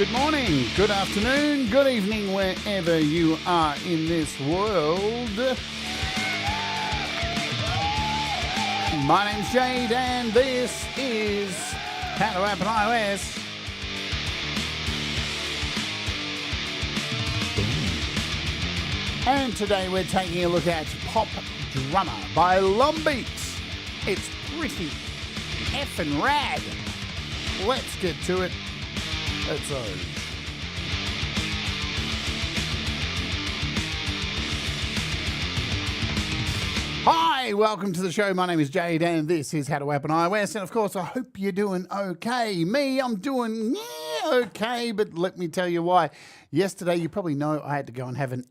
Good morning, good afternoon, good evening, wherever you are in this world. My name's Jade, and this is How to App on iOS. And today we're taking a look at Pop Drummer by Lumbeat. It's pretty effing rad. Let's get to it. Let's go. Hi, welcome to the show. My name is Jade, and this is How to App on iOS. And of course, I hope you're doing okay. Me, I'm doing okay, but let me tell you why. Yesterday, you probably know I had to go and have an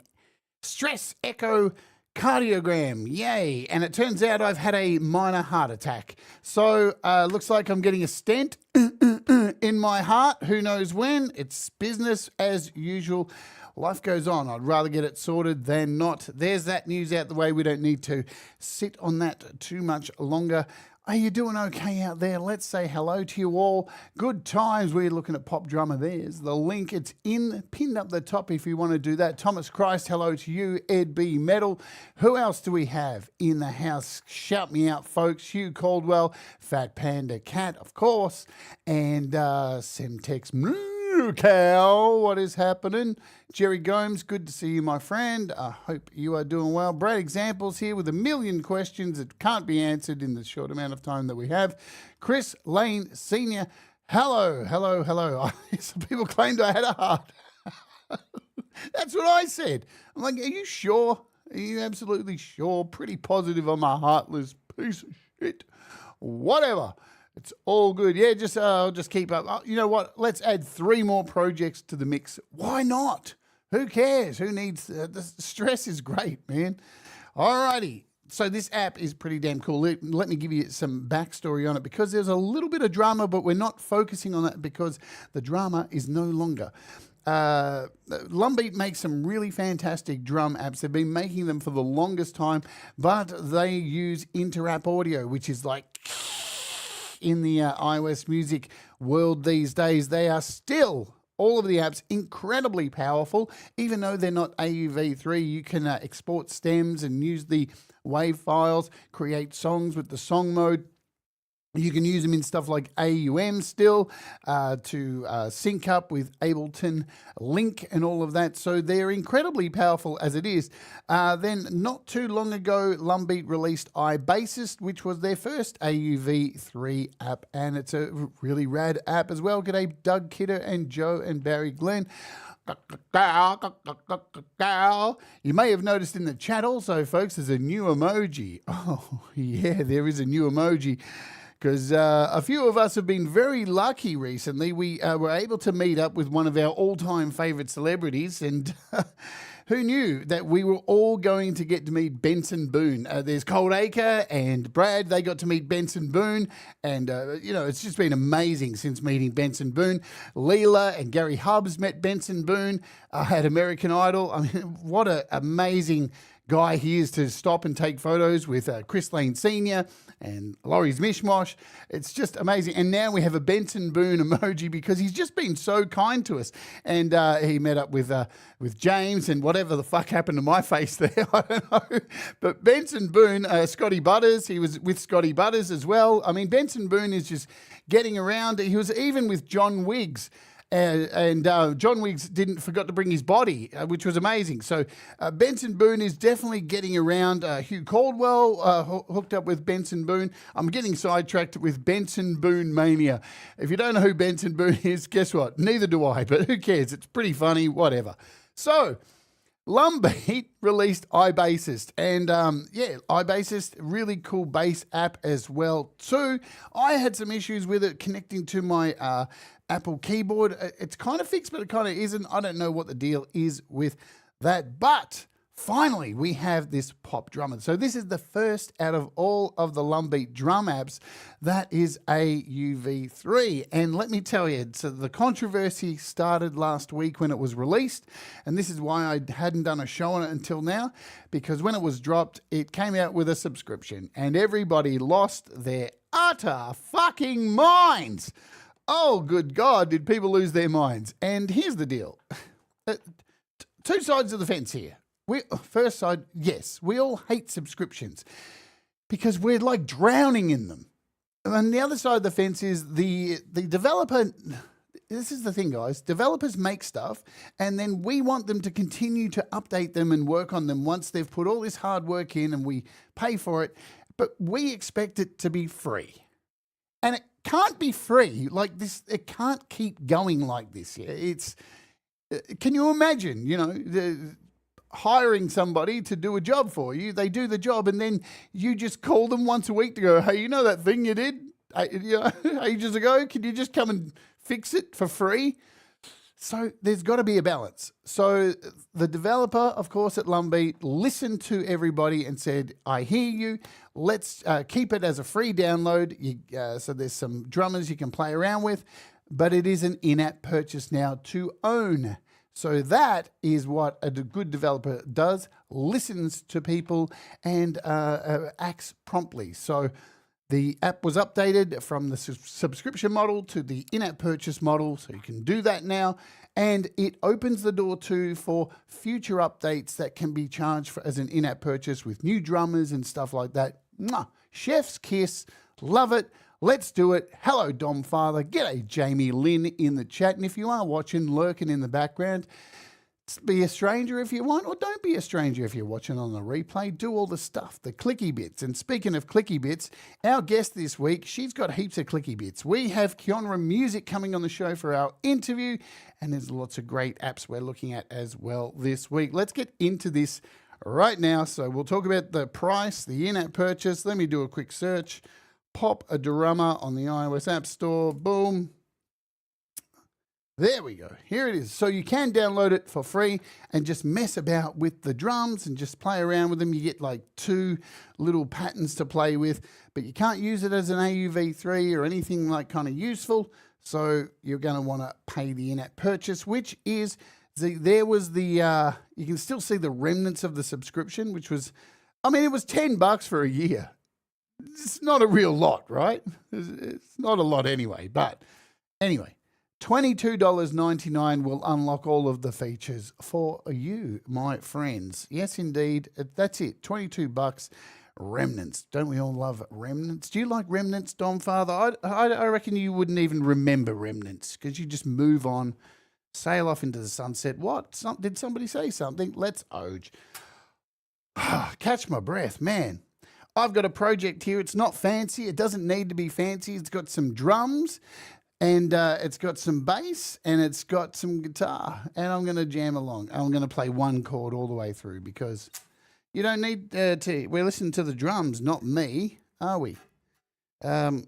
stress echocardiogram. Yay. And it turns out I've had a minor heart attack. So looks like I'm getting a stent in my heart. Who knows when? It's business as usual. Life goes on. I'd rather get it sorted than not. There's that news out the way. We don't need to sit on that too much longer. Are you doing okay out there? Let's say hello to you all. Good times. We're looking at Pop Drummer. There's the link. It's pinned up the top if you want to do that. Thomas Christ, hello to you. Ed B. Metal. Who else do we have in the house? Shout me out, folks. Hugh Caldwell, Fat Panda Cat, of course, and Semtex Cal. What is happening? Jerry Gomes, good to see you, my friend. I hope you are doing well. Brad Examples here with a million questions that can't be answered in the short amount of time that we have. Chris Lane Sr., hello, hello, hello. Some people claimed I had a heart. That's what I said. I'm like, are you sure? Are you absolutely sure? Pretty positive I'm a heartless piece of shit. Whatever. It's all good. Yeah, I'll just keep up. You know what? Let's add 3 more projects to the mix. Why not? Who cares? Who needs... the stress is great, man. All righty. So this app is pretty damn cool. Let me give you some backstory on it, because there's a little bit of drama, but we're not focusing on that because the drama is no longer. Lumbeat makes some really fantastic drum apps. They've been making them for the longest time, but they use Interapp audio, which is like... in the iOS music world these days. They are still, all of the apps, incredibly powerful. Even though they're not AUv3, you can export stems and use the WAV files, create songs with the song mode. You can use them in stuff like AUM still to sync up with Ableton Link and all of that. So they're incredibly powerful as it is. Then not too long ago, Lumbeat released iBassist, which was their first AUv3 app. And it's a really rad app as well. G'day, Doug Kidder and Joe and Barry Glenn. You may have noticed in the chat also, folks, there's a new emoji. Oh, yeah, there is a new emoji. Because a few of us have been very lucky recently. We were able to meet up with one of our all-time favourite celebrities, and who knew that we were all going to get to meet Benson Boone? There's Cold Acre and Brad. They got to meet Benson Boone, and, you know, it's just been amazing since meeting Benson Boone. Leela and Gary Hubbs met Benson Boone at American Idol. I mean, what an amazing guy he is to stop and take photos with Chris Lane Sr. and Laurie's Mishmosh. It's just amazing. And now we have a Benson Boone emoji because he's just been so kind to us. And he met up with James, and whatever the fuck happened to my face there, I don't know. But Benson Boone, Scotty Butters, he was with Scotty Butters as well. I mean, Benson Boone is just getting around. He was even with John Wiggs. And John Wiggs forgot to bring his body, which was amazing. So Benson Boone is definitely getting around. Hugh Caldwell hooked up with Benson Boone. I'm getting sidetracked with Benson Boone mania. If you don't know who Benson Boone is, guess what? Neither do I, but who cares? It's pretty funny, whatever. So Lumbeat released iBassist, and yeah, iBassist, really cool bass app as well too. I had some issues with it connecting to my Apple keyboard. It's kind of fixed, but it kind of isn't. I don't know what the deal is with that, but finally we have this Pop Drummer. So this is the first out of all of the Lumbeat drum apps that is AUv3. And let me tell you, so the controversy started last week when it was released, and this is why I hadn't done a show on it until now, because when it was dropped, it came out with a subscription, and everybody lost their utter fucking minds oh, good God, did people lose their minds? And here's the deal. Two sides of the fence here. First side, yes, we all hate subscriptions because we're like drowning in them. And the other side of the fence is the developer. This is the thing, guys. Developers make stuff, and then we want them to continue to update them and work on them once they've put all this hard work in and we pay for it. But we expect it to be free. And it can't be free like this. It can't keep going like this. Can you imagine, hiring somebody to do a job for you? They do the job, and then you just call them once a week to go, hey, that thing you did ages ago? Can you just come and fix it for free? So there's got to be a balance. So the developer, of course, at Lumbeat listened to everybody and said, I hear you. Let's keep it as a free download. So there's some drummers you can play around with, but it is an in-app purchase now to own. So that is what a good developer does, listens to people and acts promptly. So the app was updated from the subscription model to the in-app purchase model, so you can do that now. And it opens the door for future updates that can be charged as an in-app purchase with new drummers and stuff like that. Mwah! Chef's kiss. Love it. Let's do it. Hello, Dom Father. G'day, Jamie Lynn in the chat. And if you are watching, lurking in the background, be a stranger if you want, or don't be a stranger if you're watching on the replay. Do all the stuff, the clicky bits. And speaking of clicky bits, our guest this week, she's got heaps of clicky bits. We have Keonra Music coming on the show for our interview, and there's lots of great apps we're looking at as well this week. Let's get into this right now. So we'll talk about the price, the in-app purchase. Let me do a quick search. Pop a Drummer on the iOS App Store. Boom. There we go. Here it is. So you can download it for free and just mess about with the drums and just play around with them. You get like 2 little patterns to play with, but you can't use it as an AUv3 or anything like kind of useful. So you're going to want to pay the in-app purchase, which is you can still see the remnants of the subscription, which was, it was $10 for a year. It's not a real lot, right? It's not a lot anyway, but anyway. $22.99 will unlock all of the features for you, my friends. Yes, indeed. That's it. $22. Remnants. Don't we all love remnants? Do you like remnants, Dom Father? I reckon you wouldn't even remember remnants because you just move on, sail off into the sunset. What? Did somebody say something? Let's oge. Catch my breath, man. I've got a project here. It's not fancy. It doesn't need to be fancy. It's got some drums. And it's got some bass and it's got some guitar. And I'm going to jam along. I'm going to play one chord all the way through because you don't need we're listening to the drums, not me, are we? Hang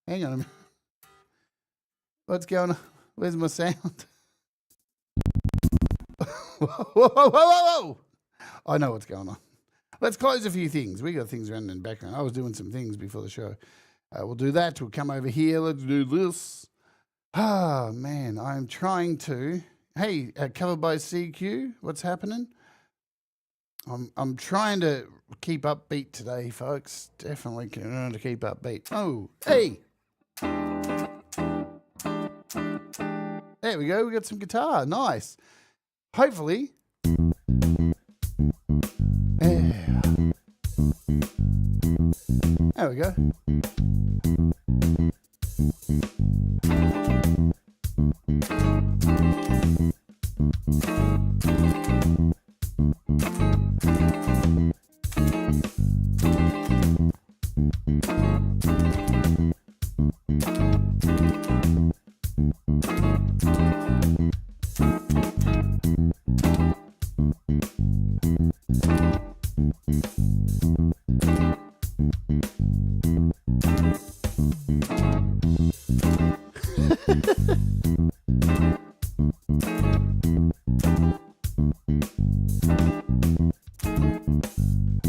on a minute. What's going on? Where's my sound? Whoa. I know what's going on. Let's close a few things. We got things running in the background. I was doing some things before the show. We'll do that. We'll come over here. Let's do this. Oh, man. I'm trying to. Hey, covered by CQ. What's happening? I'm trying to keep upbeat today, folks. Definitely trying to keep upbeat. Oh, hey. There we go. We got some guitar. Nice. Hopefully. Yeah. There we go.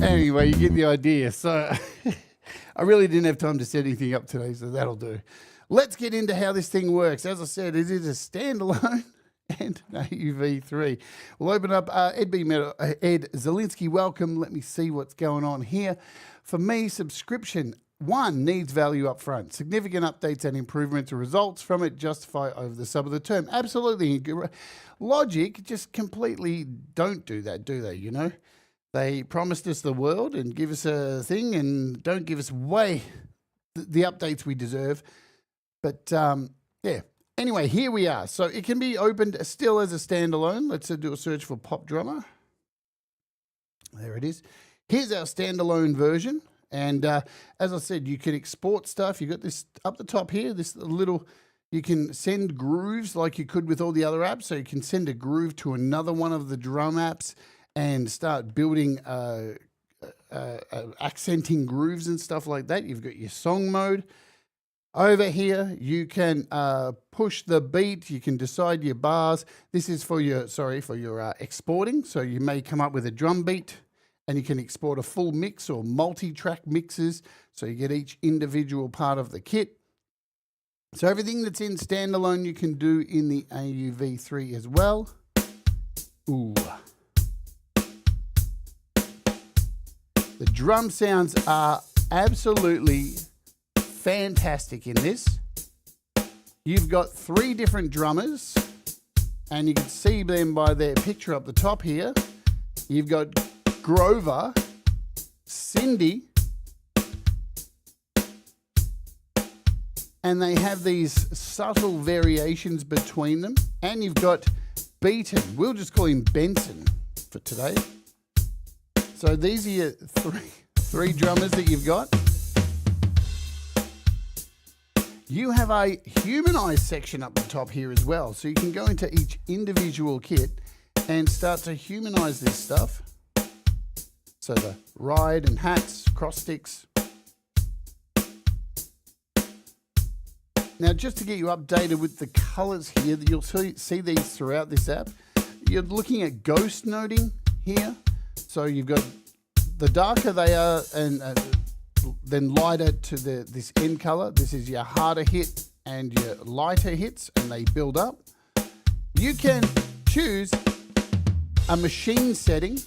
Anyway, you get the idea. So I really didn't have time to set anything up today, so that'll do. Let's get into how this thing works. As I said, it is a standalone and an AUv3. We'll open up Ed Zielinski. Welcome. Let me see what's going on here. For me, subscription one needs value up front. Significant updates and improvements or results from it justify over the sub of the term. Absolutely. Logic just completely don't do that, do they? You know, they promised us the world and give us a thing and don't give us the updates we deserve. But yeah. Anyway, here we are. So it can be opened still as a standalone. Let's do a search for Pop Drummer. There it is. Here's our standalone version. And as I said, you can export stuff. You've got this up the top here, this little, you can send grooves like you could with all the other apps. So you can send a groove to another one of the drum apps and start building, accenting grooves and stuff like that. You've got your song mode. Over here, you can push the beat. You can decide your bars. This is for your, exporting. So you may come up with a drum beat, and you can export a full mix or multi-track mixes, so you get each individual part of the kit. So everything that's in standalone you can do in the AUv3 as well. Ooh. The drum sounds are absolutely fantastic in this. You've got 3 different drummers, and you can see them by their picture up the top here. You've got Grover, Cindy, and they have these subtle variations between them. And you've got Beaton. We'll just call him Benson for today. So these are your three drummers that you've got. You have a humanized section up the top here as well. So you can go into each individual kit and start to humanize this stuff. So the ride and hats, cross sticks. Now, just to get you updated with the colors here, you'll see these throughout this app. You're looking at ghost noting here. So you've got the darker they are and then lighter to this end color. This is your harder hit and your lighter hits, and they build up. You can choose a machine setting.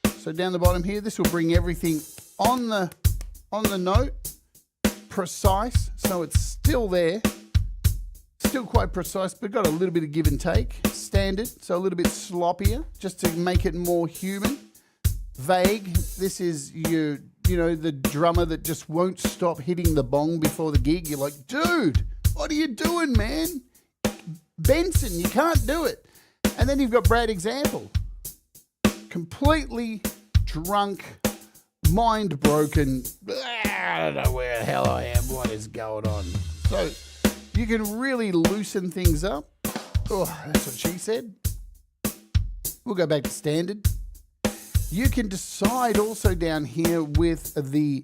So down the bottom here, this will bring everything on the note, precise, so it's still there, still quite precise, but got a little bit of give and take. Standard, so a little bit sloppier, just to make it more human. Vague, this is the drummer that just won't stop hitting the bong before the gig. You're like, dude, what are you doing, man? Benson, you can't do it. And then you've got Brad Example. Completely drunk, mind broken. I don't know where the hell I am. What is going on? So you can really loosen things up. Oh, that's what she said. We'll go back to standard. You can decide also down here with the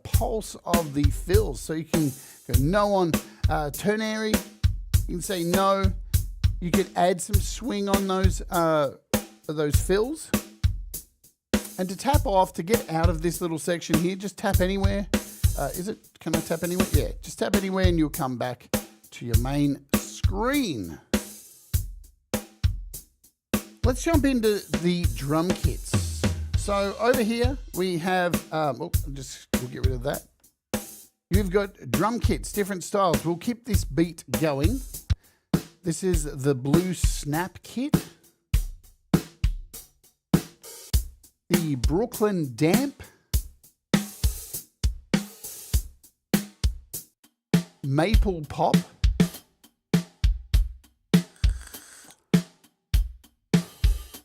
pulse of the fills. So you can go no on ternary. You can say no. You can add some swing on those fills. And to tap off, to get out of this little section here, just tap anywhere. Can I tap anywhere? Yeah, just tap anywhere and you'll come back to your main screen. Let's jump into the drum kits. So over here we have, we'll get rid of that. You've got drum kits, different styles. We'll keep this beat going. This is the Blue Snap kit. The Brooklyn Damp. Maple Pop.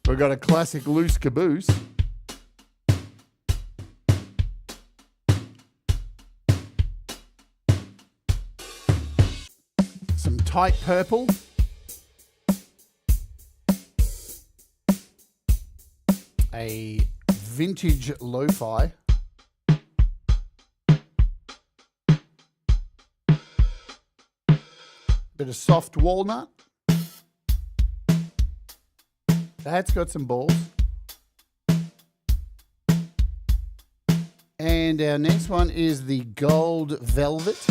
We've got a classic Loose Caboose. Some Tight Purple. A vintage lo-fi. Bit of soft walnut. That's got some balls. And our next one is the Gold Velvet.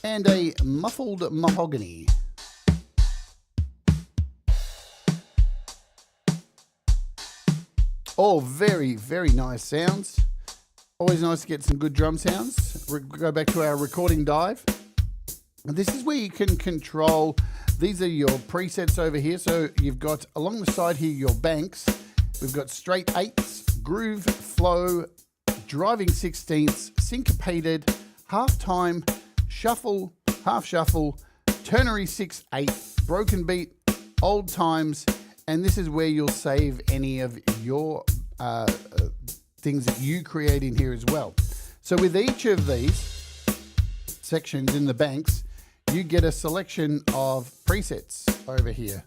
And a Muffled Mahogany. All very, very nice sounds. Always nice to get some good drum sounds. Go back to our recording dive. And this is where you can control, these are your presets over here. So you've got along the side here your banks. We've got straight eighths, groove, flow, driving 16ths, syncopated, half time, shuffle, half shuffle, ternary 6/8, broken beat, old times, and this is where you'll save any of your things that you create in here as well. So with each of these sections in the banks, you get a selection of presets over here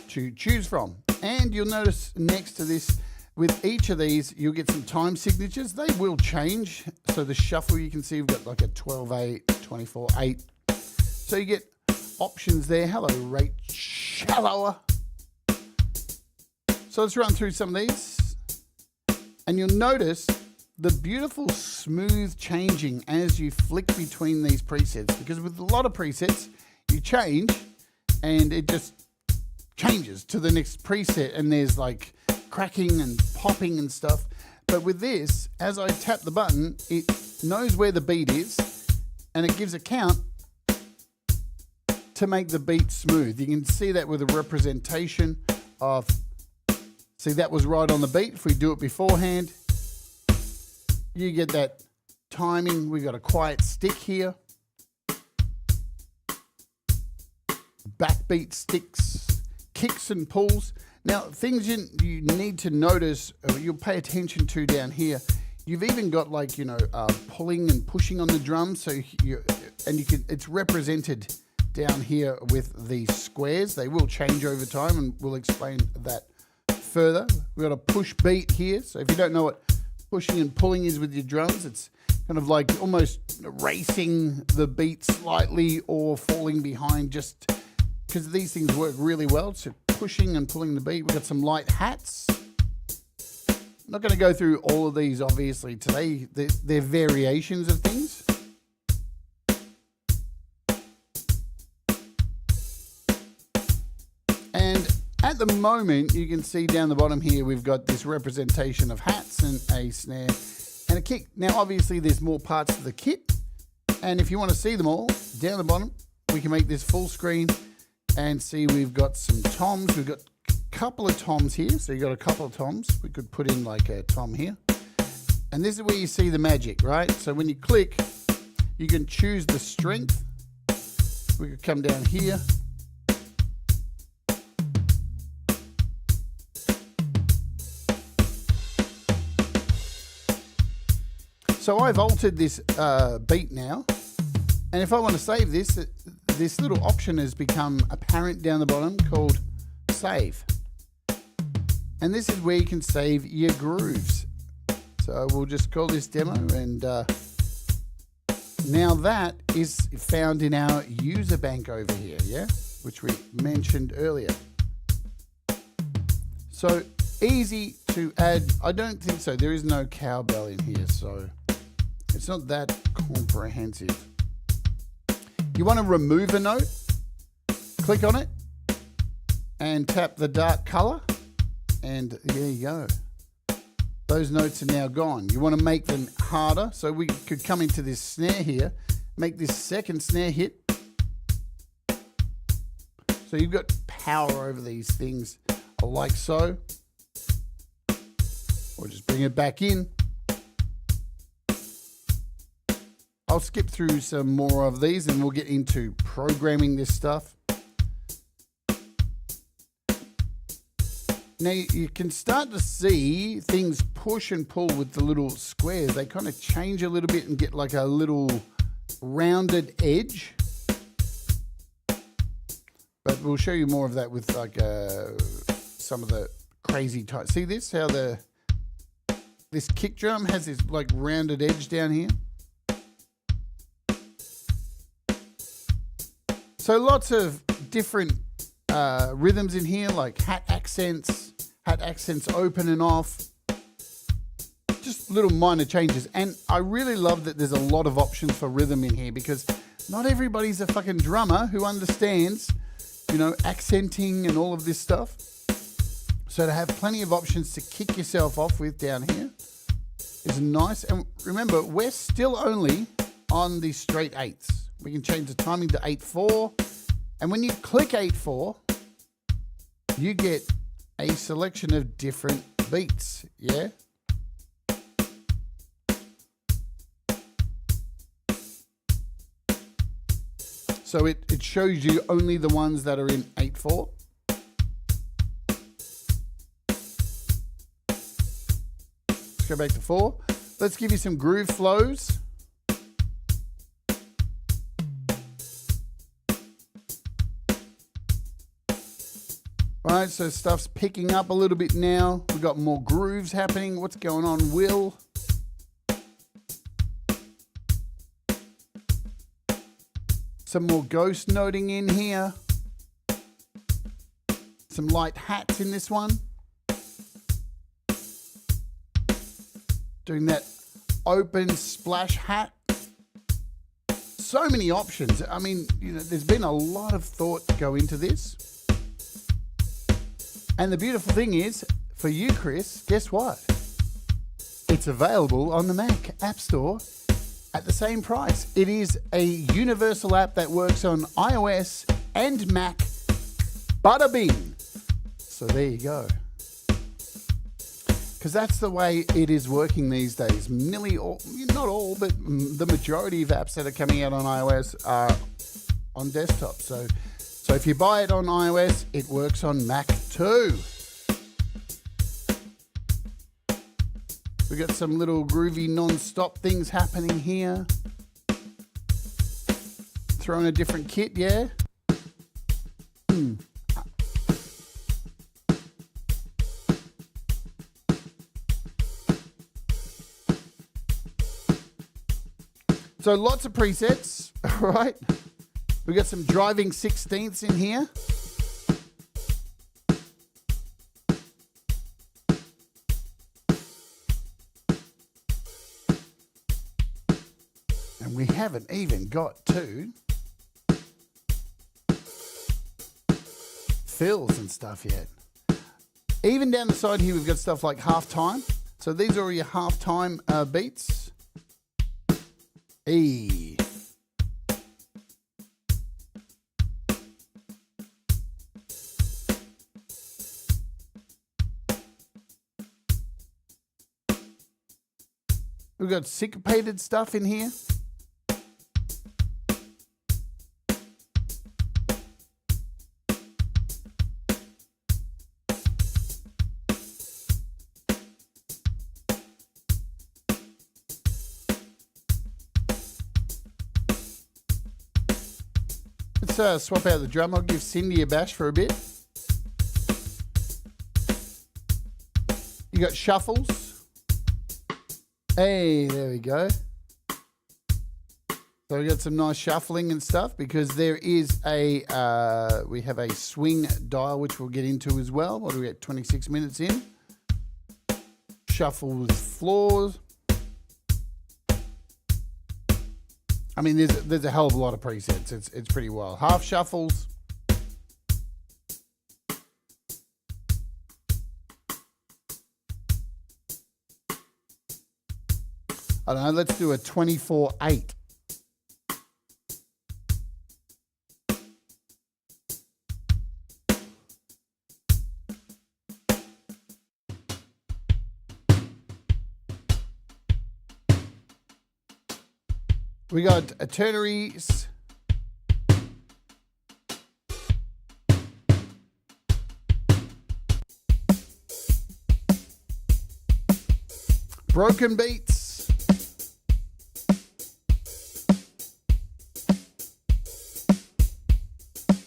to choose from. And you'll notice next to this, with each of these, you'll get some time signatures. They will change. So the shuffle, you can see we've got like a 12/8, 24/8. So you get options there. Hello, rate shallower. So let's run through some of these. And you'll notice the beautiful smooth changing as you flick between these presets, because with a lot of presets, you change and it just changes to the next preset and there's like cracking and popping and stuff. But with this, as I tap the button, it knows where the beat is and it gives a count to make the beat smooth. You can see that with a representation of, see, that was right on the beat. If we do it beforehand, you get that timing. We got a quiet stick here. Backbeat sticks, kicks and pulls. Now, things you need to notice, you'll pay attention to down here. You've even got like, you know, pulling and pushing on the drum. So it's represented down here with the squares. They will change over time and we'll explain that further. We've got a push beat here. So if you don't know what pushing and pulling is with your drums, it's kind of like almost racing the beat slightly or falling behind, just because these things work really well. So pushing and pulling the beat. We've got some light hats. I'm not going to go through all of these obviously today. They're variations of things. And at the moment, you can see down the bottom here, we've got this representation of hats and a snare and a kick. Now, obviously, there's more parts to the kit. And if you want to see them all, down the bottom, we can make this full screen and see we've got some toms. We've got a couple of toms here. So you've got a couple of toms. We could put in like a tom here. And this is where you see the magic, right? So when you click, you can choose the strength. We could come down here. So I've altered this beat now, and if I want to save this, this little option has become apparent down the bottom called Save. And this is where you can save your grooves. So we'll just call this demo, and now that is found in our user bank over here, yeah, which we mentioned earlier. So easy to add. I don't think so. There is no cowbell in here, so it's not that comprehensive. You want to remove a note, click on it and tap the dark color, and there you go. Those notes are now gone. You want to make them harder, so we could come into this snare here, make this second snare hit. So you've got power over these things like so. Or just bring it back in. I'll skip through some more of these and we'll get into programming this stuff. Now you can start to see things push and pull with the little squares. They kind of change a little bit and get like a little rounded edge. But we'll show you more of that with like some of the crazy type. See this? How this kick drum has this like rounded edge down here. So lots of different rhythms in here, like hat accents open and off. Just little minor changes. And I really love that there's a lot of options for rhythm in here, because not everybody's a fucking drummer who understands, you know, accenting and all of this stuff. So to have plenty of options to kick yourself off with down here is nice. And remember, we're still only on the straight 8s. We can change the timing to 8/4. And when you click 8/4, you get a selection of different beats, yeah? So it shows you only the ones that are in 8/4. Let's go back to 4. Let's give you some groove flows. Right, so stuff's picking up a little bit now. We've got more grooves happening. What's going on, Will? Some more ghost noting in here. Some light hats in this one. Doing that open splash hat. So many options. I mean, you know, there's been a lot of thought to go into this. And the beautiful thing is, for you, Chris, guess what? It's available on the Mac App Store at the same price. It is a universal app that works on iOS and Mac. Bada bing. So there you go. Because that's the way it is working these days. Nearly all, not all, but the majority of apps that are coming out on iOS are on desktop. So if you buy it on iOS, it works on Mac too. We got some little groovy non-stop things happening here. Throwing a different kit, yeah? So lots of presets, all right? We got some driving 16ths in here. And we haven't even got to fills and stuff yet. Even down the side here, we've got stuff like halftime. So these are your halftime beats. E. We've got syncopated stuff in here. Let's swap out the drum. I'll give Cindy a bash for a bit. You got shuffles. Hey, there we go. So we got some nice shuffling and stuff because there is a, we have a swing dial which we'll get into as well. What do we get, 26 minutes in? Shuffles, floors. I mean, there's a hell of a lot of presets. It's pretty wild. Half shuffles. I don't know, let's do a 24/8. We got ternaries. Broken beats.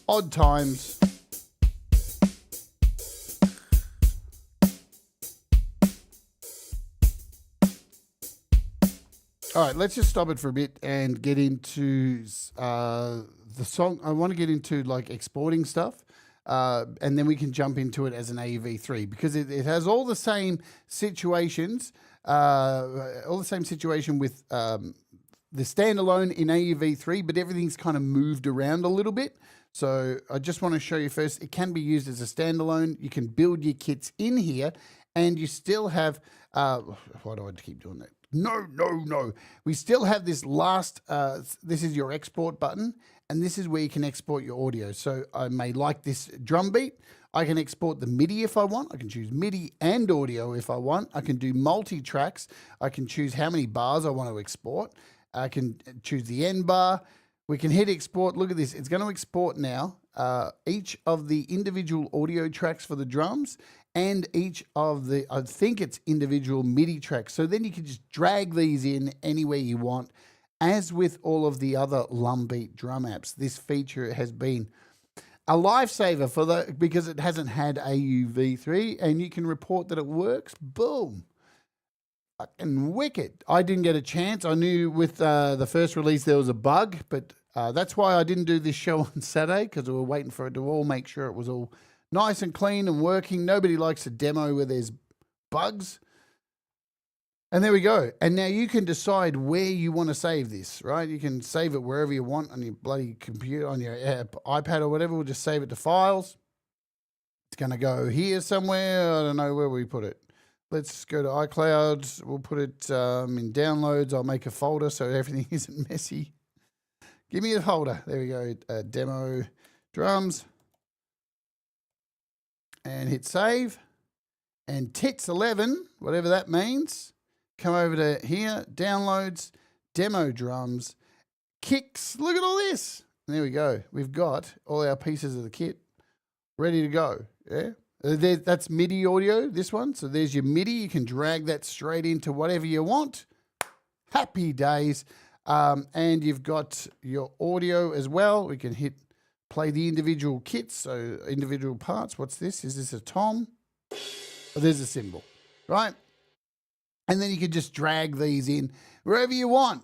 Odd times. All right, let's just stop it for a bit and get into the song. I want to get into like exporting stuff, and then we can jump into it as an AUv3 because it has all the same situations, all the same situation with the standalone in AUv3, but everything's kind of moved around a little bit. So I just want to show you first, it can be used as a standalone. You can build your kits in here and you still have, why do I keep doing that? No. We still have this last, this is your export button, and this is where you can export your audio. So I may like this drum beat. I can export the MIDI if I want. I can choose MIDI and audio if I want. I can do multi-tracks. I can choose how many bars I want to export. I can choose the end bar. We can hit export. Look at this. It's going to export now each of the individual audio tracks for the drums and each of the, I think it's individual MIDI tracks. So then you can just drag these in anywhere you want. As with all of the other Lumbeat drum apps, this feature has been a lifesaver for because it hasn't had AUv3, and you can report that it works. Boom. Fucking wicked. I didn't get a chance. I knew with the first release there was a bug, but that's why I didn't do this show on Saturday, because we were waiting for it to all make sure it was all nice and clean and working. Nobody likes a demo where there's bugs. And there we go. And now you can decide where you want to save this, right? You can save it wherever you want on your bloody computer, on your iPad or whatever. We'll just save it to files. It's going to go here somewhere. I don't know where we put it. Let's go to iCloud. We'll put it in downloads. I'll make a folder so everything isn't messy. Give me a folder. There we go. Demo drums. And hit save. And tits 11, whatever that means. Come over to here, downloads, demo drums, kicks. Look at all this. And there we go. We've got all our pieces of the kit ready to go. Yeah. That's MIDI audio, this one. So there's your MIDI. You can drag that straight into whatever you want. Happy days. And you've got your audio as well. We can hit play the individual kits, so individual parts. What's this? Is this a tom? Oh, there's a cymbal, right? And then you can just drag these in wherever you want.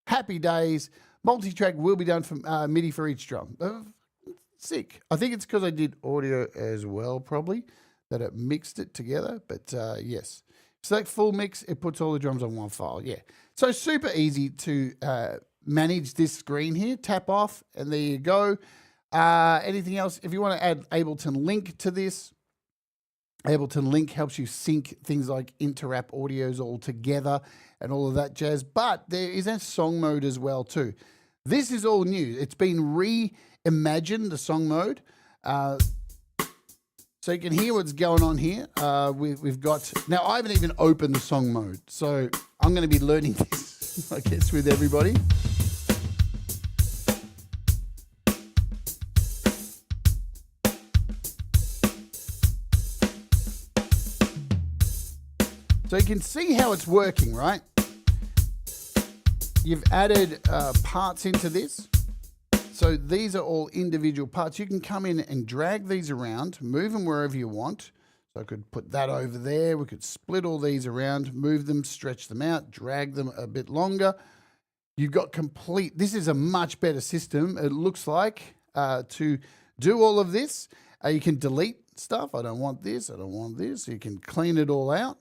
Happy days. Multi-track will be done from MIDI for each drum. Sick. I think it's because I did audio as well, probably, that it mixed it together. But yes. Select full mix. It puts all the drums on one file. Yeah. So super easy to manage this screen here. Tap off, and there you go. Anything else? If you want to add Ableton Link to this, Ableton Link helps you sync things like Interapp audios all together and all of that jazz. But there is a song mode as well too. This is all new. It's been reimagined, the song mode. So you can hear what's going on here. We've got, now I haven't even opened the song mode. So I'm going to be learning this, I guess, with everybody. So you can see how it's working, right? You've added parts into this. So these are all individual parts. You can come in and drag these around, move them wherever you want. So I could put that over there. We could split all these around, move them, stretch them out, drag them a bit longer. You've got complete, this is a much better system, it looks like, to do all of this. You can delete stuff. I don't want this. I don't want this. You can clean it all out.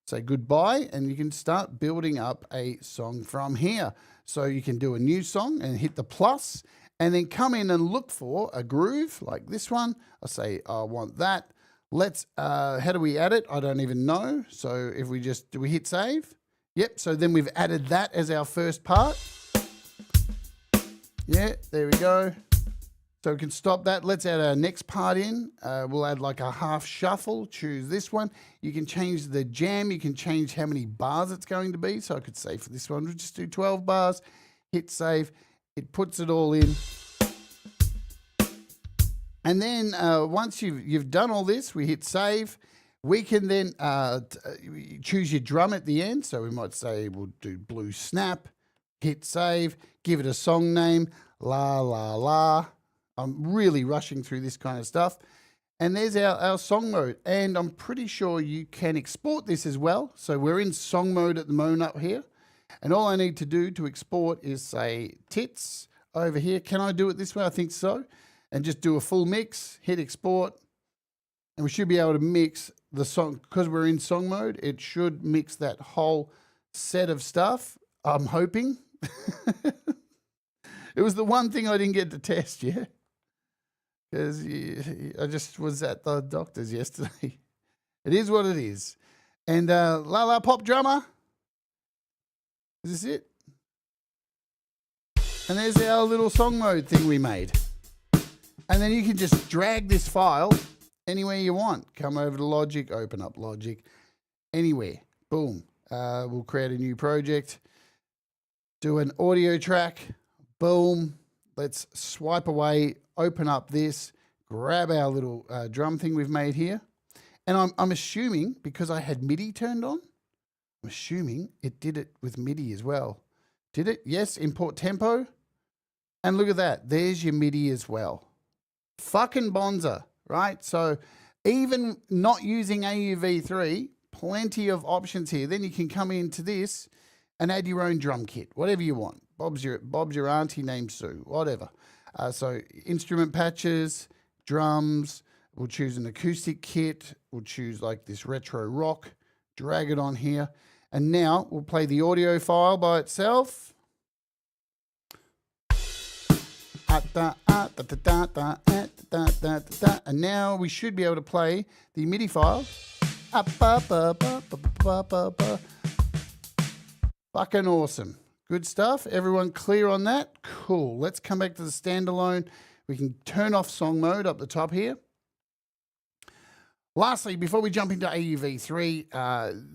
Say goodbye, and you can start building up a song from here. So you can do a new song and hit the plus, and then come in and look for a groove like this one. I'll say I want that. Let's, how do we add it? I don't even know. So if we just, do we hit save? Yep, so then we've added that as our first part. Yeah, there we go. So we can stop that. Let's add our next part in. We'll add like a half shuffle. Choose this one. You can change the jam. You can change how many bars it's going to be. So I could say for this one, we'll just do 12 bars. Hit save. It puts it all in. And then once you've done all this, we hit save. We can then choose your drum at the end. So we might say we'll do blue snap. Hit save. Give it a song name. La, la, la. I'm really rushing through this kind of stuff. And there's our song mode. And I'm pretty sure you can export this as well. So we're in song mode at the moment up here. And all I need to do to export is say tits over here. Can I do it this way? I think so. And just do a full mix, hit export. And we should be able to mix the song. Because we're in song mode, it should mix that whole set of stuff. I'm hoping. It was the one thing I didn't get to test, yeah? because I just was at the doctor's yesterday. It is what it is. And La Pop Drummer. Is this it? And there's our little song mode thing we made. And then you can just drag this file anywhere you want. Come over to Logic, open up Logic, anywhere. Boom. We'll create a new project. Do an audio track. Boom. Let's swipe away, open up this, grab our little drum thing we've made here. And I'm assuming, because I had MIDI turned on, I'm assuming it did it with MIDI as well. Did it? Yes, import tempo. And look at that. There's your MIDI as well. Fucking bonza, right? So even not using AUv3, plenty of options here. Then you can come into this and add your own drum kit, whatever you want. Bob's your auntie named Sue, whatever. So instrument patches, drums, we'll choose an acoustic kit. We'll choose like this retro rock, drag it on here. And now we'll play the audio file by itself. And now we should be able to play the MIDI file. Fucking awesome. Good stuff. Everyone clear on that? Cool. Let's come back to the standalone. We can turn off song mode up the top here. Lastly, before we jump into AUv3,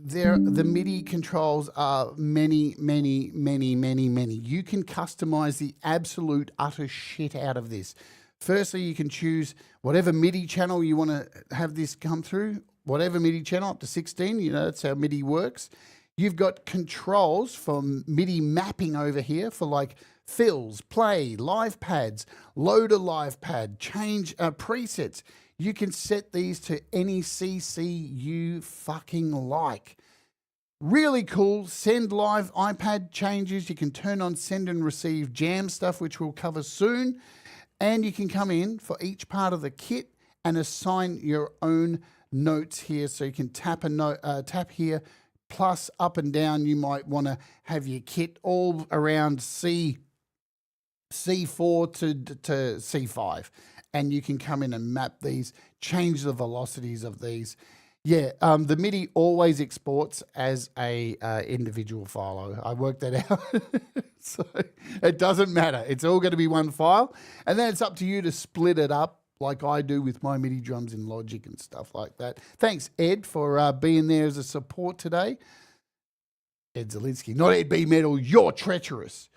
the MIDI controls are many. You can customize the absolute utter shit out of this. Firstly, you can choose whatever MIDI channel you want to have this come through, whatever MIDI channel, up to 16, you know, that's how MIDI works. You've got controls for MIDI mapping over here for like fills, play, live pads, load a live pad, change presets. You can set these to any CC you fucking like. Really cool. Send live iPad changes. You can turn on send and receive jam stuff, which we'll cover soon. And you can come in for each part of the kit and assign your own notes here. So you can tap a note, tap here, plus up and down. You might want to have your kit all around C4 to C5. And you can come in and map these, change the velocities of these. Yeah, the MIDI always exports as a individual file. I worked that out. So it doesn't matter. It's all going to be one file. And then it's up to you to split it up like I do with my MIDI drums in Logic and stuff like that. Thanks, Ed, for being there as a support today. Ed Zielinski, not Ed B. Metal, you're treacherous.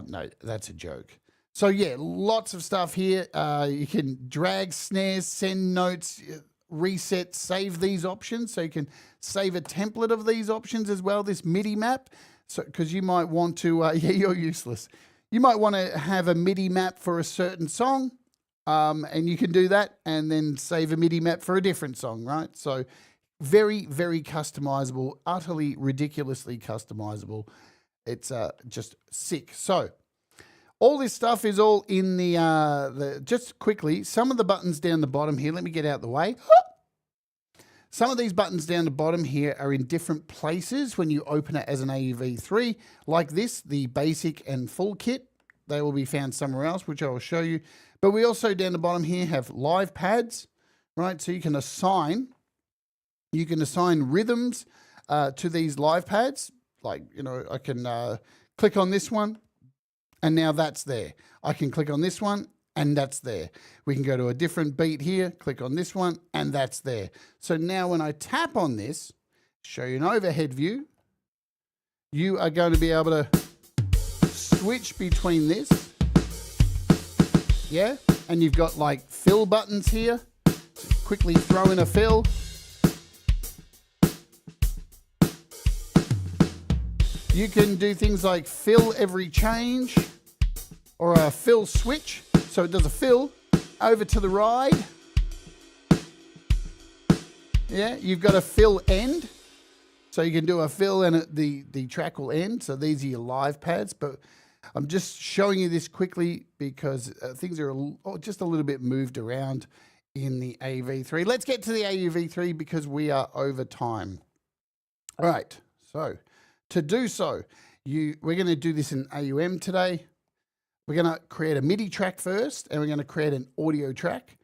No, that's a joke. So yeah, lots of stuff here. You can drag snares, send notes, reset, save these options. So you can save a template of these options as well, this MIDI map. So, because you might want to, yeah, you're useless. You might want to have a MIDI map for a certain song, and you can do that and then save a MIDI map for a different song, right? So very, very customizable, utterly ridiculously customizable. It's just sick. So all this stuff is all in the just quickly, some of the buttons down the bottom here, let me get out of the way. Some of these buttons down the bottom here are in different places when you open it as an AUv3, like this, the basic and full kit. They will be found somewhere else, which I will show you. But we also down the bottom here have live pads, right? So you can assign rhythms to these live pads. Like, you know, I can click on this one, and now that's there. I can click on this one, and that's there. We can go to a different beat here, click on this one, and that's there. So now when I tap on this, show you an overhead view, you are going to be able to switch between this, yeah? And you've got like fill buttons here. So quickly throw in a fill. You can do things like fill every change or a fill switch. So it does a fill over to the ride. Yeah, you've got a fill end. So you can do a fill and the track will end. So these are your live pads. But I'm just showing you this quickly because things are just a little bit moved around in the AUv3. Let's get to the AUv3 because we are over time. All right, so to do so, we're going to do this in AUM today. We're going to create a MIDI track first, and we're going to create an audio track.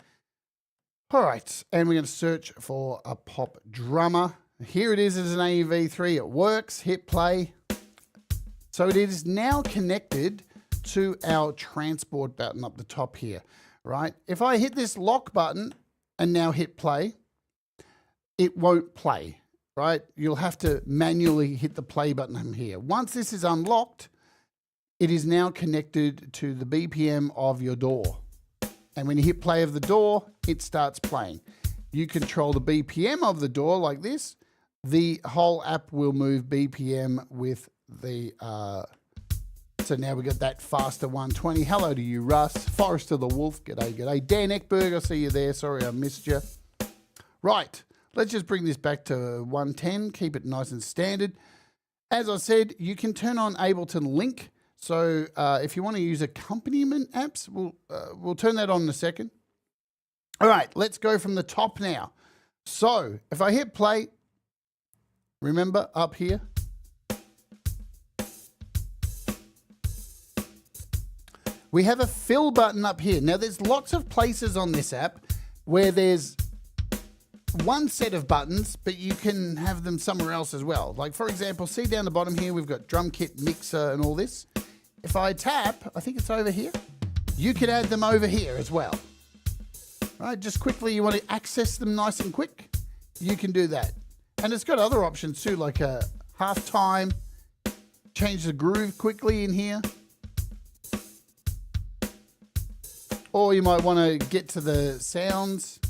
All right, and we're going to search for a pop drummer. Here it is as an AUv3. It works. Hit play. So it is now connected to our transport button up the top here, right? If I hit this lock button and now hit play, it won't play, right? You'll have to manually hit the play button here. Once this is unlocked, it is now connected to the BPM of your DAW. And when you hit play of the DAW, it starts playing. You control the BPM of the DAW like this. The whole app will move BPM with the, so now we've got that faster 120. Hello to you, Russ. Forrester the Wolf, g'day, g'day. Dan Eckberg, I see you there. Sorry I missed you. Right, let's just bring this back to 110. Keep it nice and standard. As I said, you can turn on Ableton Link. So if you want to use accompaniment apps, we'll turn that on in a second. All right, let's go from the top now. So if I hit play, remember up here, we have a fill button up here. Now there's lots of places on this app where there's one set of buttons, but you can have them somewhere else as well. Like for example, see down the bottom here, we've got drum kit, mixer and all this. If I tap, I think it's over here, you can add them over here as well. Right, just quickly, you want to access them nice and quick, you can do that. And it's got other options too, like a half time, change the groove quickly in here. Or you might want to get to the sounds.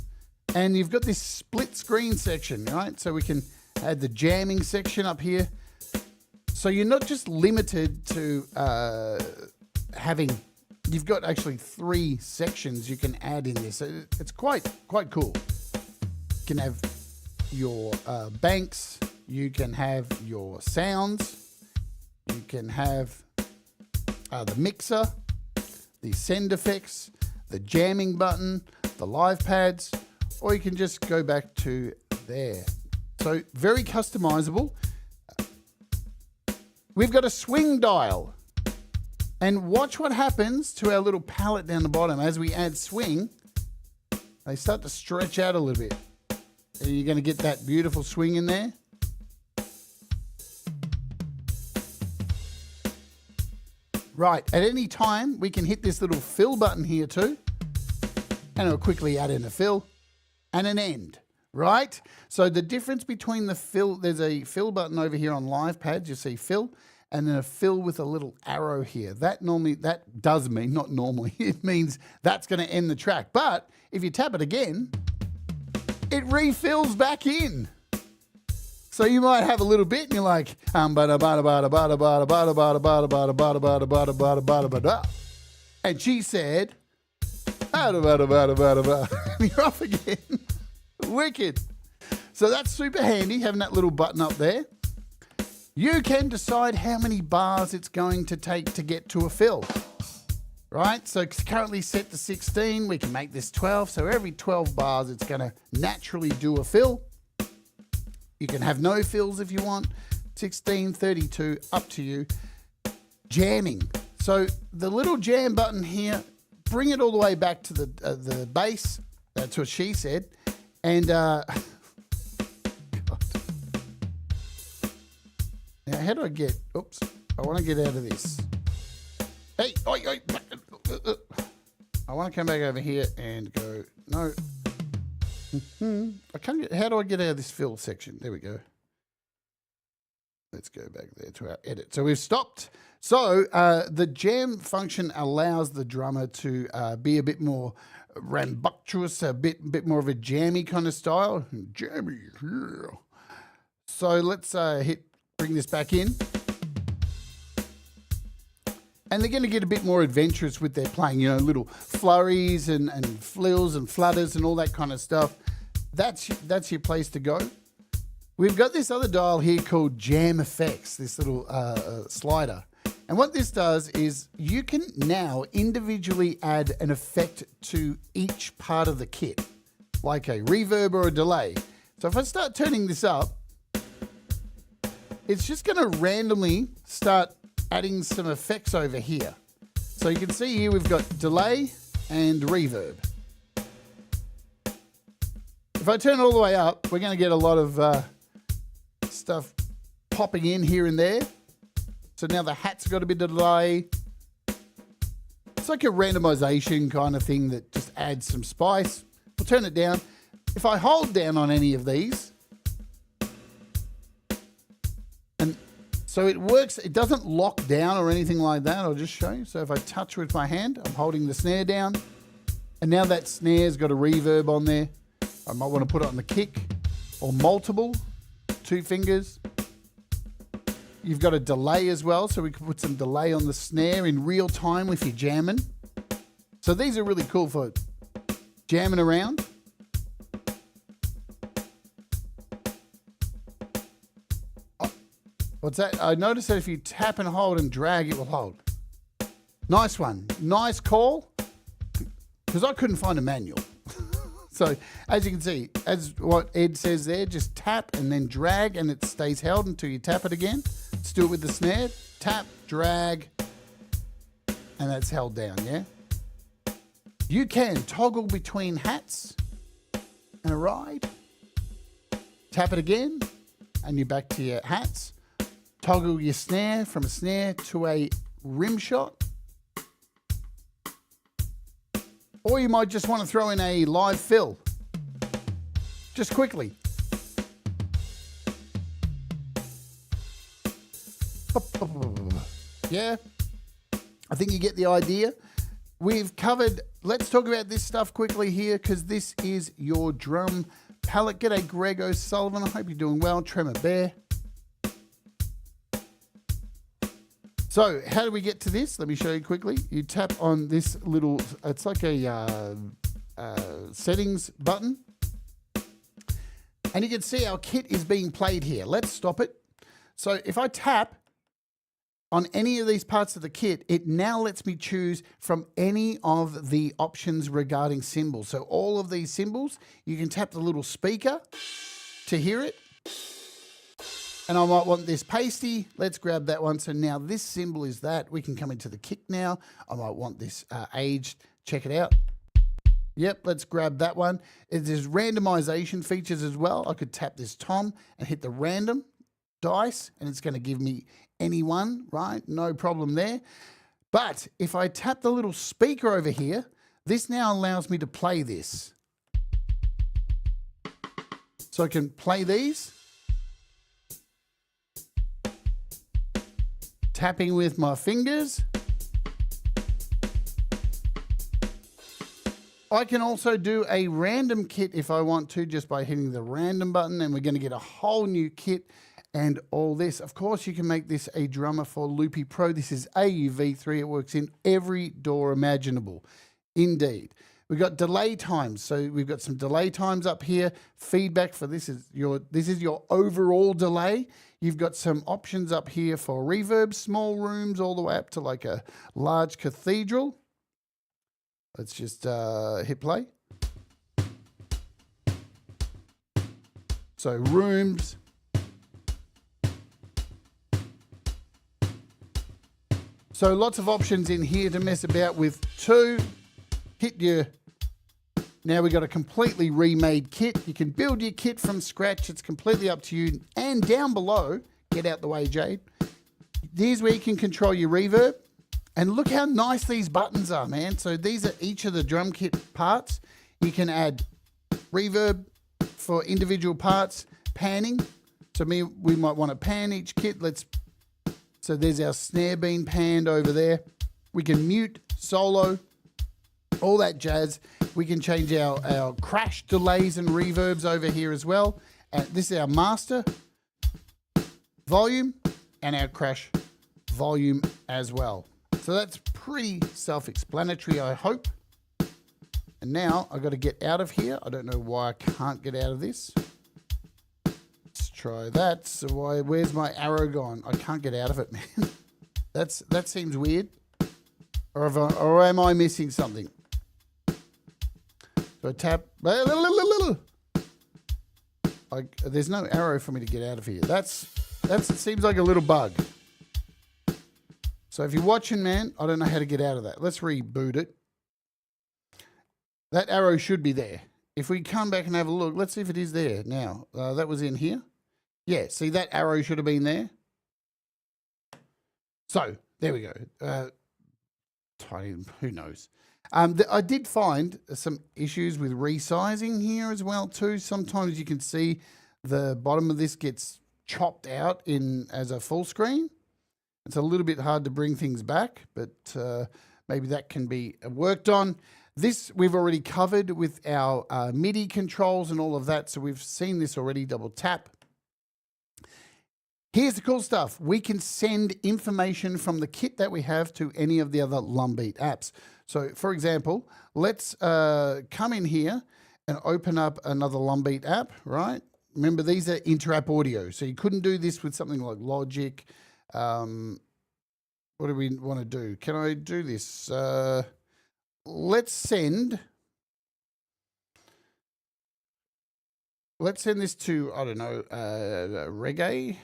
And you've got this split screen section, right? So we can add the jamming section up here. So you're not just limited to having, you've got actually 3 sections you can add in this. It's quite cool. You can have your banks, you can have your sounds, you can have the mixer, the send effects, the jamming button, the live pads, or you can just go back to there. So very customizable. We've got a swing dial, and watch what happens to our little palette down the bottom. As we add swing, they start to stretch out a little bit. And you're going to get that beautiful swing in there. Right, at any time, we can hit this little fill button here too, and it'll quickly add in a fill and an end. Right? So the difference between the fill, there's a fill button over here on live pads, you see fill, and then a fill with a little arrow here. That does mean, not normally, it means that's going to end the track. But if you tap it again, it refills back in. So you might have a little bit and you're like, and she said, and you're off again. Wicked. So that's super handy, having that little button up there. You can decide how many bars it's going to take to get to a fill. Right? So it's currently set to 16. We can make this 12. So every 12 bars, it's going to naturally do a fill. You can have no fills if you want. 16, 32, up to you. Jamming. So the little jam button here, bring it all the way back to the bass. That's what she said. And God. Now, how do I get? Oops! I want to get out of this. Hey, I want to come back over here and go. No, I can't get. How do I get out of this fill section? There we go. Let's go back there to our edit. So we've stopped. So the jam function allows the drummer to be a bit more rambunctious, a bit more of a jammy kind of style. Jammy, yeah. So let's bring this back in. And they're going to get a bit more adventurous with their playing, you know, little flurries and frills and flutters and all that kind of stuff. That's your place to go. We've got this other dial here called Jam Effects, this little slider. And what this does is you can now individually add an effect to each part of the kit, like a reverb or a delay. So if I start turning this up, it's just going to randomly start adding some effects over here. So you can see here we've got delay and reverb. If I turn it all the way up, we're going to get a lot of stuff popping in here and there. So now the hat's got a bit of delay. It's like a randomization kind of thing that just adds some spice. We'll turn it down. If I hold down on any of these, and so it works, it doesn't lock down or anything like that. I'll just show you. So if I touch with my hand, I'm holding the snare down, and now that snare's got a reverb on there. I might want to put it on the kick or multiple, 2 fingers. You've got a delay as well, so we can put some delay on the snare in real time if you're jamming. So these are really cool for jamming around. What's that? I noticed that if you tap and hold and drag, it will hold. Nice one. Nice call, because I couldn't find a manual. So as you can see, as what Ed says there, just tap and then drag and it stays held until you tap it again. Let's do it with the snare. Tap, drag, and that's held down, yeah? You can toggle between hats and a ride. Tap it again and you're back to your hats. Toggle your snare from a snare to a rim shot. Or you might just want to throw in a live fill. Just quickly. Yeah, I think you get the idea. We've covered, let's talk about this stuff quickly here, because this is your drum palette. G'day Greg O'Sullivan, I hope you're doing well. Tremor Bear. So how do we get to this? Let me show you quickly. You tap on this little, it's like a settings button. And you can see our kit is being played here. Let's stop it. So if I tap on any of these parts of the kit, it now lets me choose from any of the options regarding cymbals. So all of these cymbals, you can tap the little speaker to hear it. And I might want this pasty. Let's grab that one. So now this symbol is that. We can come into the kick now. I might want this aged. Check it out. Yep, let's grab that one. There's randomization features as well. I could tap this tom and hit the random dice, and it's going to give me any one, right? No problem there. But if I tap the little speaker over here, this now allows me to play this. So I can play these. Tapping with my fingers. I can also do a random kit if I want to, just by hitting the random button, and we're going to get a whole new kit and all this. Of course, you can make this a drummer for Loopy Pro. This is AUv3. It works in every DAW imaginable. Indeed. We've got delay times. So we've got some delay times up here. Feedback for this is your overall delay. You've got some options up here for reverb, small rooms, all the way up to like a large cathedral. Let's just hit play. So rooms. So lots of options in here to mess about with too. Hit your... Now we've got a completely remade kit. You can build your kit from scratch. It's completely up to you. And down below, get out the way, Jade. Here's where you can control your reverb. And look how nice these buttons are, man. So these are each of the drum kit parts. You can add reverb for individual parts, panning. So we might want to pan each kit. So there's our snare being panned over there. We can mute, solo, all that jazz. We can change our crash delays and reverbs over here as well. And this is our master volume and our crash volume as well. So that's pretty self-explanatory, I hope. And now I've got to get out of here. I don't know why I can't get out of this. Let's try that. So where's my arrow gone? I can't get out of it, man. That seems weird. Or am I missing something? So I tap. There's no arrow for me to get out of here. That seems like a little bug. So if you're watching, man, I don't know how to get out of that. Let's reboot it. That arrow should be there. If we come back and have a look, let's see if it is there now. That was in here. Yeah, see that arrow should have been there. So there we go. Tiny, who knows? I did find some issues with resizing here as well too. Sometimes you can see the bottom of this gets chopped out in as a full screen. It's a little bit hard to bring things back, but maybe that can be worked on. This we've already covered with our MIDI controls and all of that, so we've seen this already. Double tap. Here's the cool stuff. We can send information from the kit that we have to any of the other Lumbeat apps. So, for example, let's come in here and open up another Lumbeat app, right? Remember, these are Interapp audio, so you couldn't do this with something like Logic. What do we want to do? Can I do this? Let's send this to, I don't know, reggae.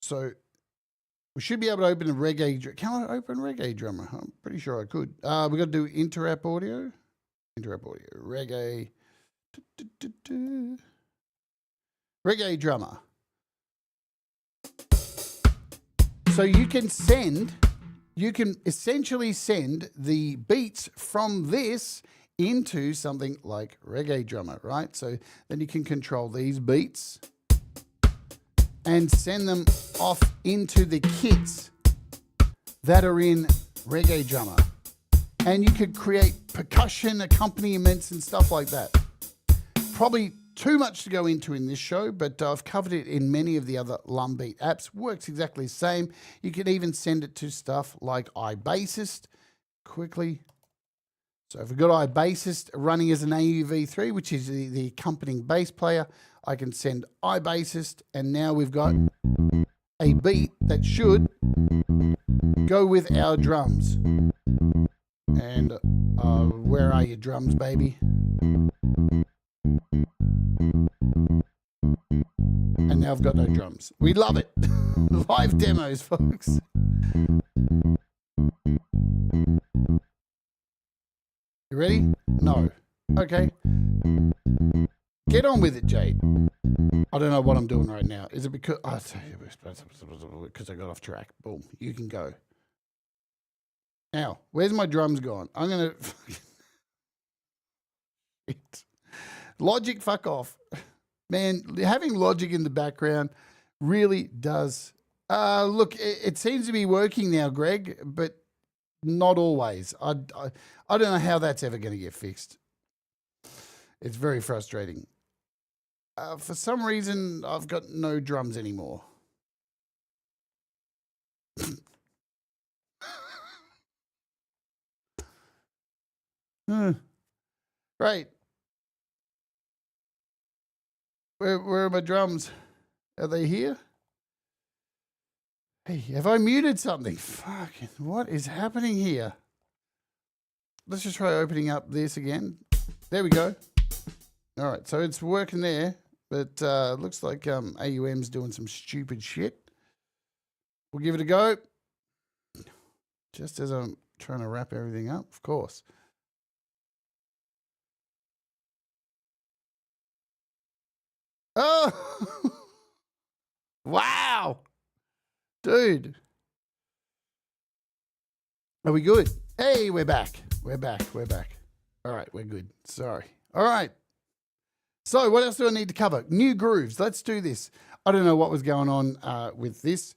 So we should be able to open a reggae. Can I open reggae drummer? I'm pretty sure I could. We got to do Interapp audio. Interapp audio. Reggae. Reggae drummer. So you can essentially send the beats from this into something like reggae drummer, right? So then you can control these beats and send them off into the kits that are in reggae drummer. And you could create percussion accompaniments and stuff like that. Probably too much to go into in this show, but I've covered it in many of the other Lumbeat apps. Works exactly the same. You can even send it to stuff like iBassist quickly. So if we've got iBassist running as an AUv3, which is the accompanying bass player, I can send iBassist, and now we've got a beat that should go with our drums. And where are your drums, baby? And now I've got no drums. We love it. Live demos, folks. You ready? No. Okay. Get on with it, Jade. I don't know what I'm doing right now. Is it because I got off track? Boom. You can go. Now, where's my drums gone? I'm gonna Logic, fuck off. Man, having Logic in the background really does. Look, it seems to be working now, Greg, but not always. I don't know how that's ever going to get fixed. It's very frustrating. For some reason, I've got no drums anymore. Right. Where are my drums? Are they here? Hey, have I muted something? Fucking, what is happening here? Let's just try opening up this again. There we go. All right, so it's working there, but looks like AUM's doing some stupid shit. We'll give it a go. Just as I'm trying to wrap everything up, of course. Oh! Wow! Dude. Are we good? Hey, we're back. We're back. We're back. All right, we're good. Sorry. All right. So what else do I need to cover? New grooves. Let's do this. I don't know what was going on with this.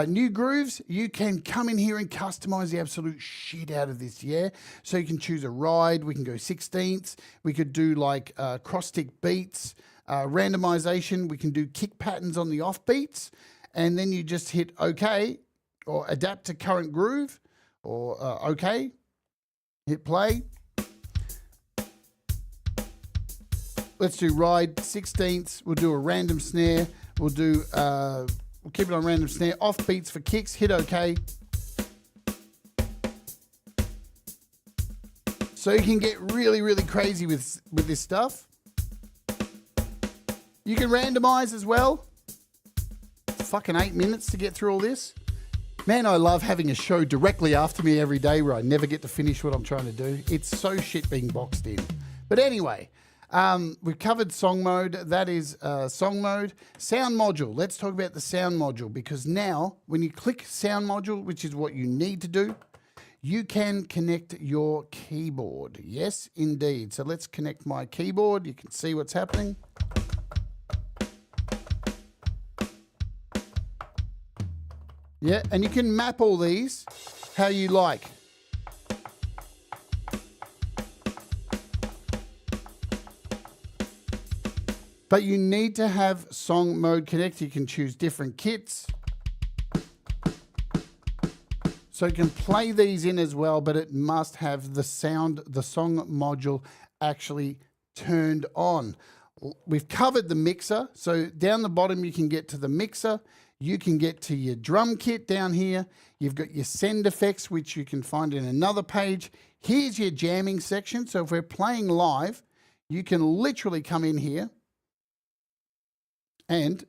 New grooves, you can come in here and customize the absolute shit out of this, yeah? So you can choose a ride. We can go 16ths. We could do like cross-stick beats, randomization. We can do kick patterns on the off beats. And then you just hit OK or adapt to current groove or OK. Hit play. Let's do ride 16ths. We'll do a random snare. We'll do, we'll keep it on random snare. Off beats for kicks. Hit OK. So you can get really, really crazy with this stuff. You can randomize as well. Fucking 8 minutes to get through all this. Man, I love having a show directly after me every day where I never get to finish what I'm trying to do. It's so shit being boxed in. But anyway, we've covered song mode. That is song mode. Sound module. Let's talk about the sound module, because now when you click sound module, which is what you need to do, you can connect your keyboard. Yes, indeed. So let's connect my keyboard. You can see what's happening. Yeah, and you can map all these how you like. But you need to have song mode connected. You can choose different kits. So you can play these in as well, but it must have the sound, the song module actually turned on. We've covered the mixer. So down the bottom, you can get to the mixer. You can get to your drum kit down here. You've got your send effects, which you can find in another page. Here's your jamming section. So if we're playing live, you can literally come in here and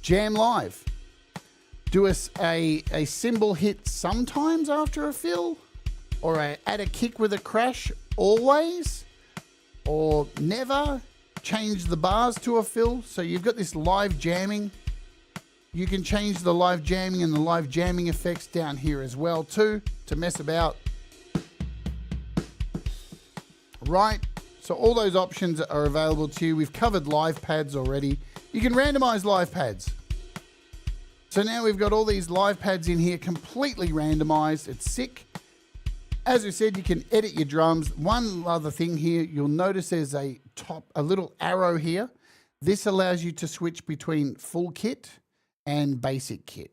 jam live. Do a cymbal hit sometimes after a fill, or add a kick with a crash always, or never. Change the bars to a fill. So you've got this live jamming. You can change the live jamming and the live jamming effects down here as well too, to mess about. Right, so all those options are available to you. We've covered live pads already. You can randomize live pads. So now we've got all these live pads in here completely randomized. It's sick. As we said, you can edit your drums. One other thing here, you'll notice there's a little arrow here. This allows you to switch between full kit and basic kit,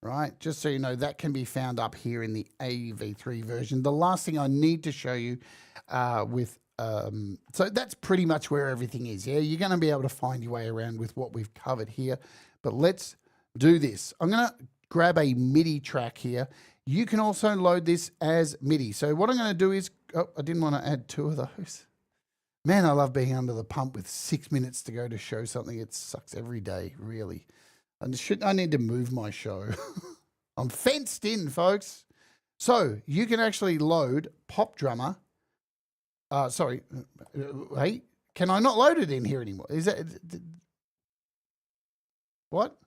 right? Just so you know, that can be found up here in the AUv3 version. The last thing I need to show you so that's pretty much where everything is. Yeah, you're going to be able to find your way around with what we've covered here. But let's do this. I'm going to grab a MIDI track here. You can also load this as MIDI. So what I'm going to do is, I didn't want to add 2 of those. Man, I love being under the pump with 6 minutes to go to show something. It sucks every day, really. I need to move my show. I'm fenced in, folks. So you can actually load Pop Drummer. Hey, can I not load it in here anymore? Is that what?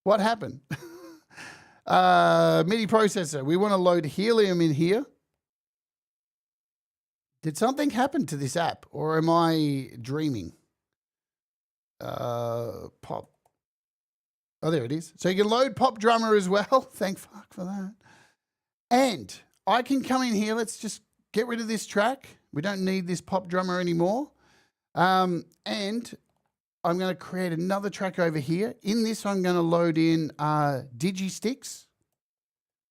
What happened? MIDI processor. We want to load Helium in here. Did something happen to this app, or am I dreaming? Pop. Oh, there it is. So you can load Pop Drummer as well. Thank fuck for that. And I can come in here. Let's just get rid of this track. We don't need this Pop Drummer anymore. And I'm going to create another track over here. In this, I'm going to load in DigiSticks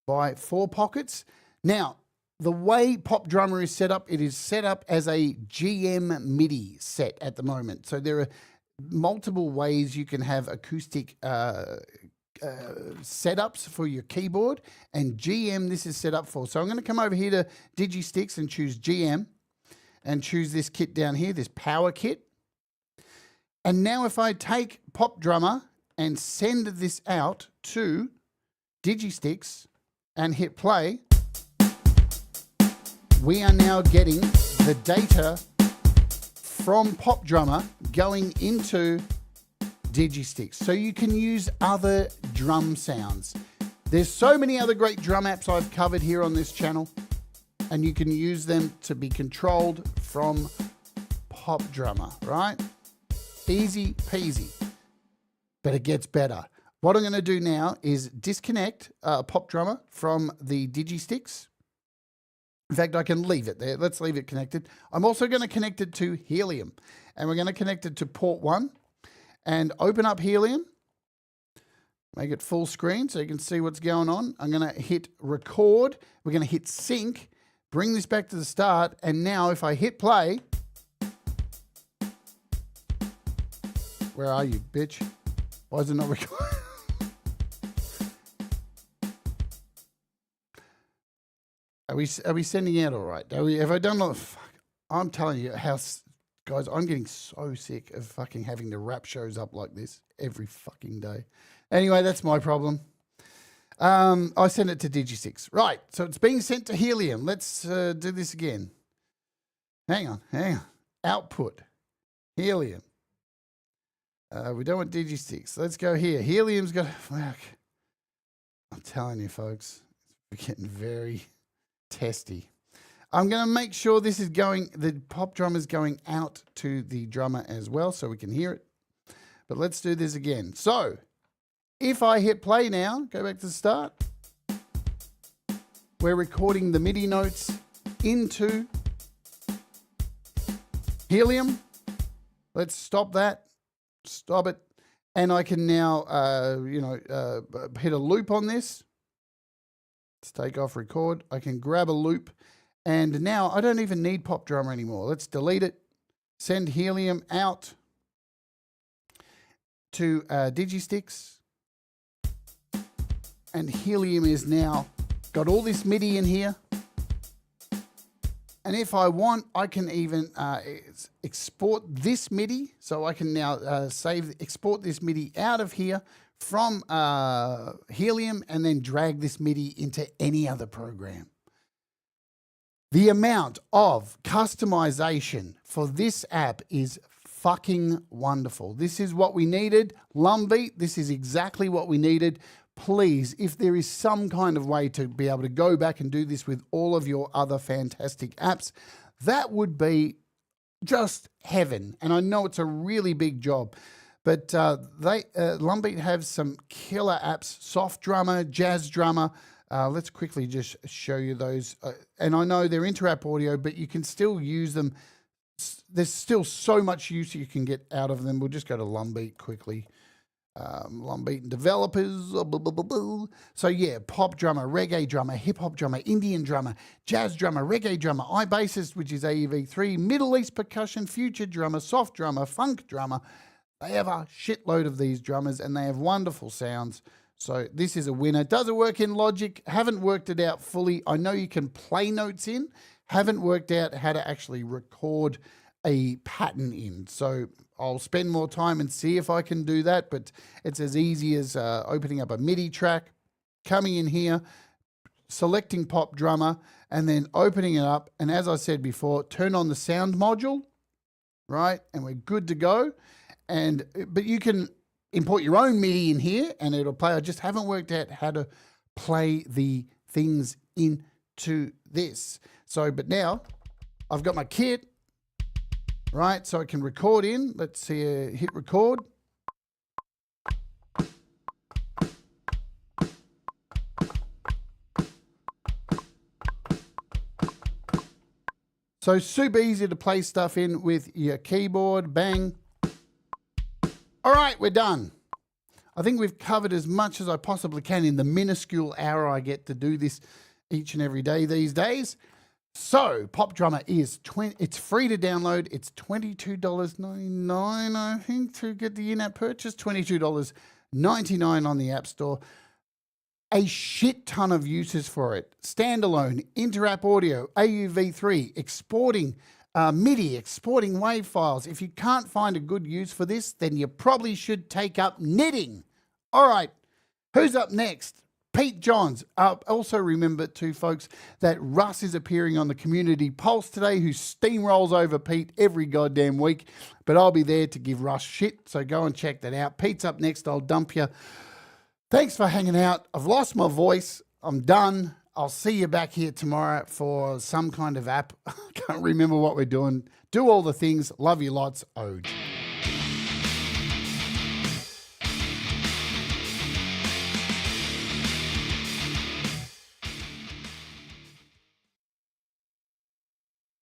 by 4 Pockets. Now, the way Pop Drummer is set up, it is set up as a GM MIDI set at the moment. So there are multiple ways you can have acoustic setups for your keyboard, and GM this is set up for. So I'm going to come over here to DigiSticks and choose GM and choose this kit down here, this power kit. And now if I take Pop Drummer and send this out to DigiSticks and hit play, we are now getting the data from Pop Drummer going into DigiSticks. So you can use other drum sounds. There's so many other great drum apps I've covered here on this channel, and you can use them to be controlled from Pop Drummer, right? Easy peasy, but it gets better. What I'm going to do now is disconnect Pop Drummer from the DigiSticks. In fact, I can leave it there. Let's leave it connected. I'm also going to connect it to Helium, and we're going to connect it to port 1 and open up Helium. Make it full screen so you can see what's going on. I'm going to hit record. We're going to hit sync, bring this back to the start, and now if I hit play, where are you, bitch? Why is it not recording? Are we sending out all right? Have I done all? Fuck, I'm telling you, guys, I'm getting so sick of fucking having to wrap shows up like this every fucking day. Anyway, that's my problem. I sent it to Digistix. Right, so it's being sent to Helium. Let's do this again. Hang on. Output, Helium. We don't want Digistix. Let's go here. Helium's got, I'm telling you, folks, it's getting very testy. I'm going to make sure this is going, the pop drummer is going out to the drummer as well so we can hear it. But let's do this again. So if I hit play now, go back to the start. We're recording the MIDI notes into Helium. Let's stop that. Stop it. And I can now, hit a loop on this. Let's take off record. I can grab a loop. And now I don't even need Pop Drummer anymore. Let's delete it. Send Helium out to Digistix. And Helium is now got all this MIDI in here. And if I want, I can even export this MIDI. So I can now export this MIDI out of here from Helium and then drag this MIDI into any other program. The amount of customization for this app is fucking wonderful. This is what we needed. Lumbeat, this is exactly what we needed. Please, if there is some kind of way to be able to go back and do this with all of your other fantastic apps, that would be just heaven. And I know it's a really big job, but Lumbeat have some killer apps, Soft Drummer, Jazz Drummer. Let's quickly just show you those. And I know they're Interapp audio, but you can still use them. There's still so much use you can get out of them. We'll just go to Lumbeat quickly. Lumbeat and developers. So yeah, pop drummer, reggae drummer, hip hop drummer, Indian drummer, jazz drummer, reggae drummer, iBassist, which is AUv3, Middle East percussion, future drummer, soft drummer, funk drummer. They have a shitload of these drummers and they have wonderful sounds. So this is a winner. Does it work in Logic? Haven't worked it out fully. I know you can play notes in. Haven't worked out how to actually record a pattern in. So I'll spend more time and see if I can do that. But it's as easy as opening up a MIDI track, coming in here, selecting Pop Drummer, and then opening it up. And as I said before, turn on the sound module, right? And we're good to go. But you can import your own MIDI in here and it'll play. I just haven't worked out how to play the things into this. So, but now I've got my kit, right? So I can record in. Let's see, hit record. So super easy to play stuff in with your keyboard, bang. All right, we're done. I think we've covered as much as I possibly can in the minuscule hour I get to do this each and every day these days. So Pop Drummer is it's free to download. It's $22.99, I think, to get the in-app purchase. $22.99 on the App Store. A shit ton of uses for it. Standalone, Interapp audio, AUv3, exporting MIDI, exporting WAV files. If you can't find a good use for this, then you probably should take up knitting. All right, who's up next? Pete Johns. Also remember too, folks, that Russ is appearing on the Community Pulse today, who steamrolls over Pete every goddamn week. But I'll be there to give Russ shit, so go and check that out. Pete's up next. I'll dump you. Thanks for hanging out. I've lost my voice. I'm done. I'll see you back here tomorrow for some kind of app. I can't remember what we're doing. Do all the things. Love you lots. Ode.